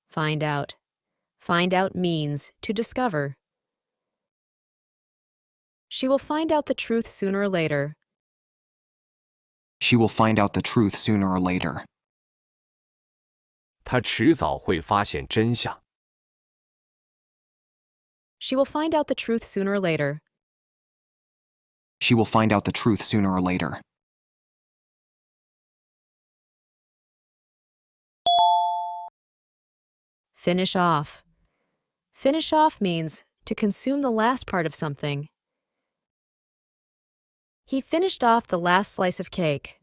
Find out. Find out means to discover. She will find out the truth sooner or later. She will find out the truth sooner or later. 她迟早会发现真相。She will find out the truth sooner or later. She will find out the truth sooner or later. Finish off. Finish off means to consume the last part of something. He finished off the last slice of cake.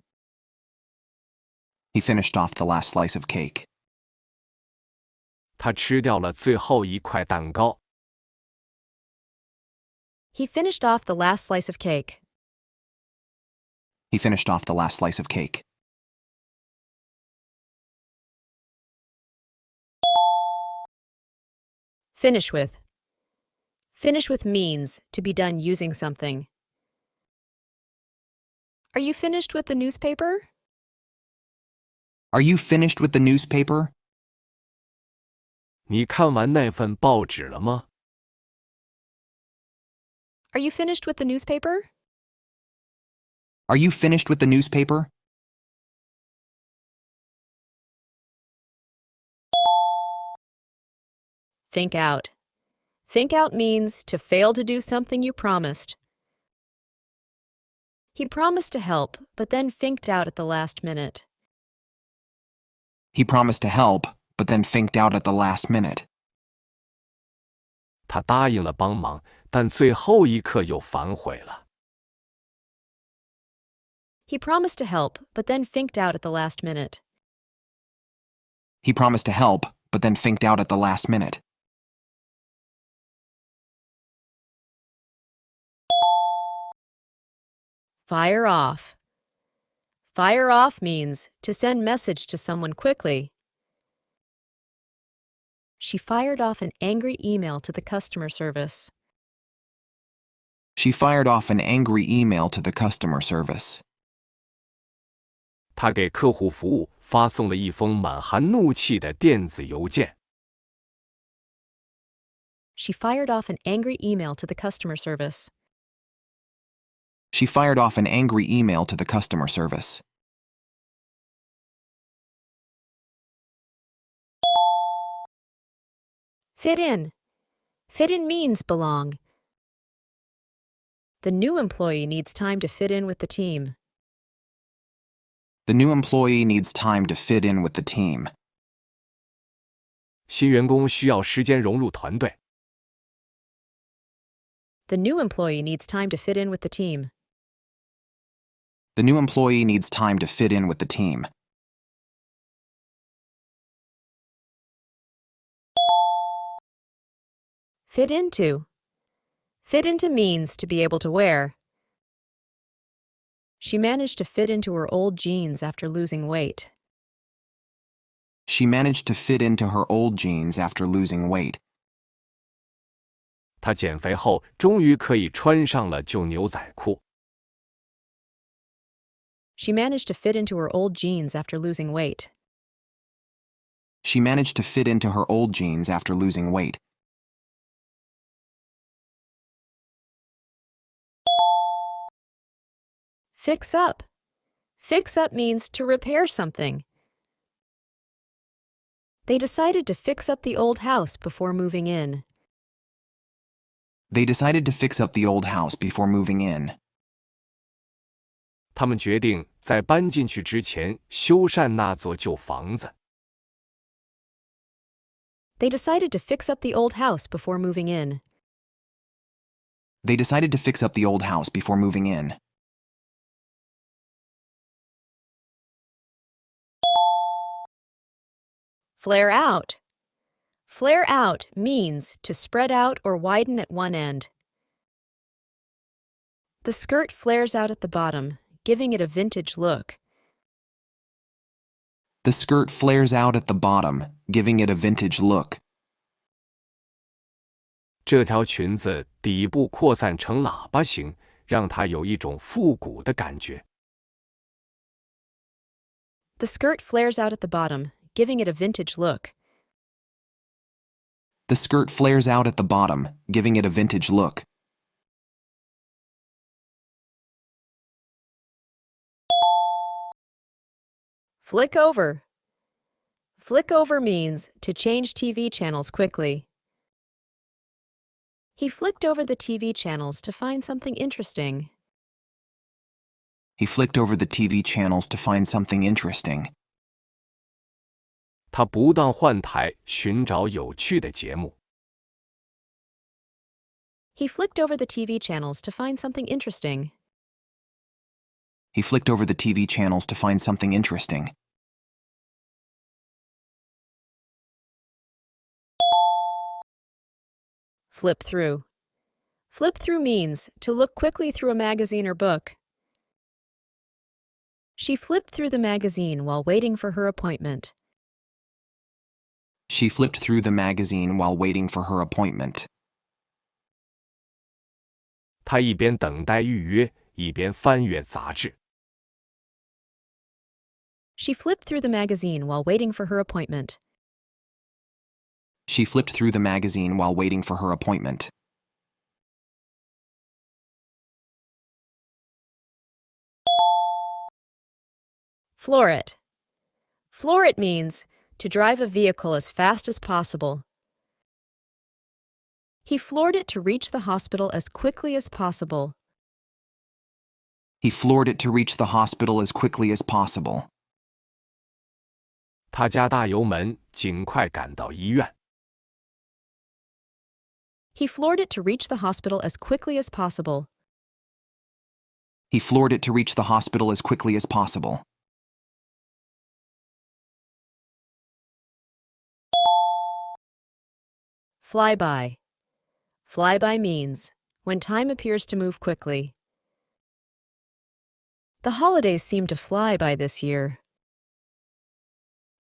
He finished off the last slice of cake. 他吃掉了最后一块蛋糕。He finished off the last slice of cake. He finished off the last slice of cake. Finish with. Finish with means to be done using something. Are you finished with the newspaper? Are you finished with the newspaper? 你看完那份报纸了吗？ Are you finished with the newspaper? Are you finished with the newspaper? Fink out. Fink out means to fail to do something you promised. He promised to help, but then finked out at the last minute. He promised to help, but then finked out at the last minute. 他答应了帮忙，但最后一刻又反悔了。He promised to help, but then finked out at the last minute. He promised to help, but then finked out at the last minute. Fire off. Fire off means to send message to someone quickly. She fired off an angry email to the customer service. She fired off an angry email to the customer service. 他给客户服务发送了一封满含怒气的电子邮件。She fired off an angry email to the customer service. She fired off an angry email to the customer service. Fit in. Fit in means belong. The new employee needs time to fit in with the team. The new employee needs time to fit in with the team. 新员工需要时间融入团队。The new employee needs time to fit in with the team. The new employee needs time to fit in with the team. Fit into. Fit into means to be able to wear. She managed to fit into her old jeans after losing weight. She managed to fit into her old jeans after losing weight. 她减肥后终于可以穿上了旧牛仔裤。She managed to fit into her old jeans after losing weight. She managed to fit into her old jeans after losing weight. Fix up. Fix up means to repair something. They decided to fix up the old house before moving in. They decided to fix up the old house before moving in. 他们决定在搬进去之前修缮那座旧房子。They decided to fix up the old house before moving in. They decided to fix up the old house before moving in. Flare out. Flare out means to spread out or widen at one end. The skirt flares out at the bottom, giving it a vintage look. The skirt flares out at the bottom, giving it a vintage look. 这条裙子底部扩散成喇叭形，让它有一种复古的感觉。The skirt flares out at the bottom, giving it a vintage look. The skirt flares out at the bottom, giving it a vintage look. Flick over. Flick over means to change TV channels quickly. He flicked over the TV channels to find something interesting. He flicked over the TV channels to find something interesting. 他不断换台寻找有趣的节目。He flicked over the TV channels to find something interesting. He flicked over the TV channels to find something interesting. Flip through. Flip through means to look quickly through a magazine or book. She flipped through the magazine while waiting for her appointment. She flipped through the magazine while waiting for her appointment. 他一边等待预约，一边翻阅杂志。She flipped through the magazine while waiting for her appointment. She flipped through the magazine while waiting for her appointment. Floor it. Floor it means to drive a vehicle as fast as possible. He floored it to reach the hospital as quickly as possible. He floored it to reach the hospital as quickly as possible. 他加大油门，尽快赶到医院。He floored it to reach the hospital as quickly as possible. He floored it to reach the hospital as quickly as possible. Flyby. Flyby means when time appears to move quickly. The holidays seem to fly by this year.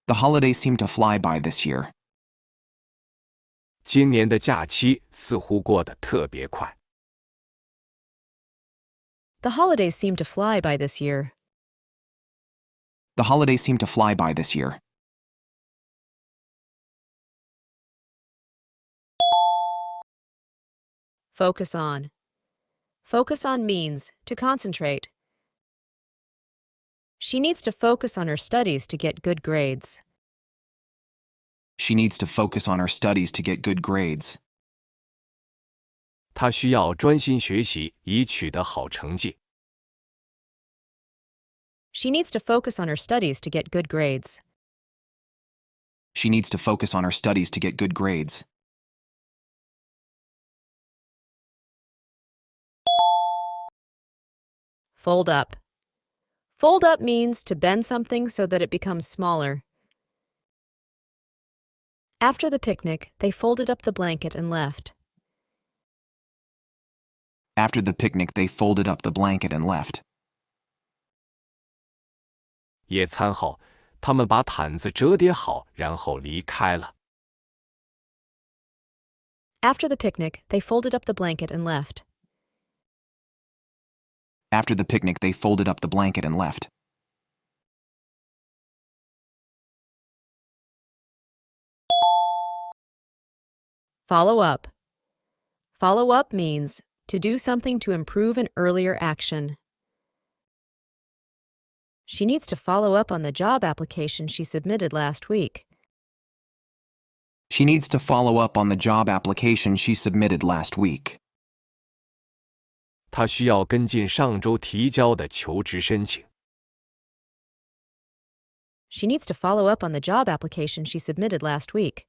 The holidays seem to fly by this year. 今年的假期似乎过得特别快。The holidays seem to fly by this year. The holidays seem to fly by this year. Focus on. Focus on means to concentrate. She needs to focus on her studies to get good grades. She needs to focus on her studies to get good grades. 他需要专心学习，以取得好成绩。She needs to focus on her studies to get good grades. She needs to focus on her studies to get good grades. Fold up. Fold up means to bend something so that it becomes smaller. After the picnic, they folded up the blanket and left. After the picnic, they folded up the blanket and left. 野餐后，他们把毯子折叠好，然后离开了。After the picnic, they folded up the blanket and left. After the picnic, they folded up the blanket and left. Follow up. Follow up means to do something to improve an earlier action. She needs to follow up on the job application she submitted last week. She needs to follow up on the job application she submitted last week. 他需要跟进上周提交的求职申请。She needs to follow up on the job application she submitted last week.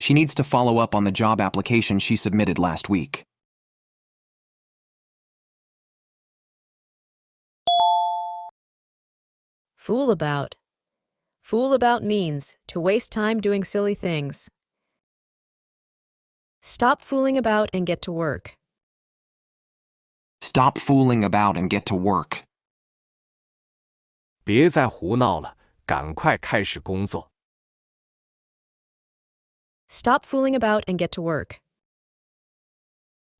She needs to follow up on the job application she submitted last week. Fool about. Fool about means to waste time doing silly things. Stop fooling about and get to work. Stop fooling about and get to work. 别再胡闹了，赶快开始工作。Stop fooling about and get to work.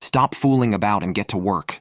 Stop fooling about and get to work.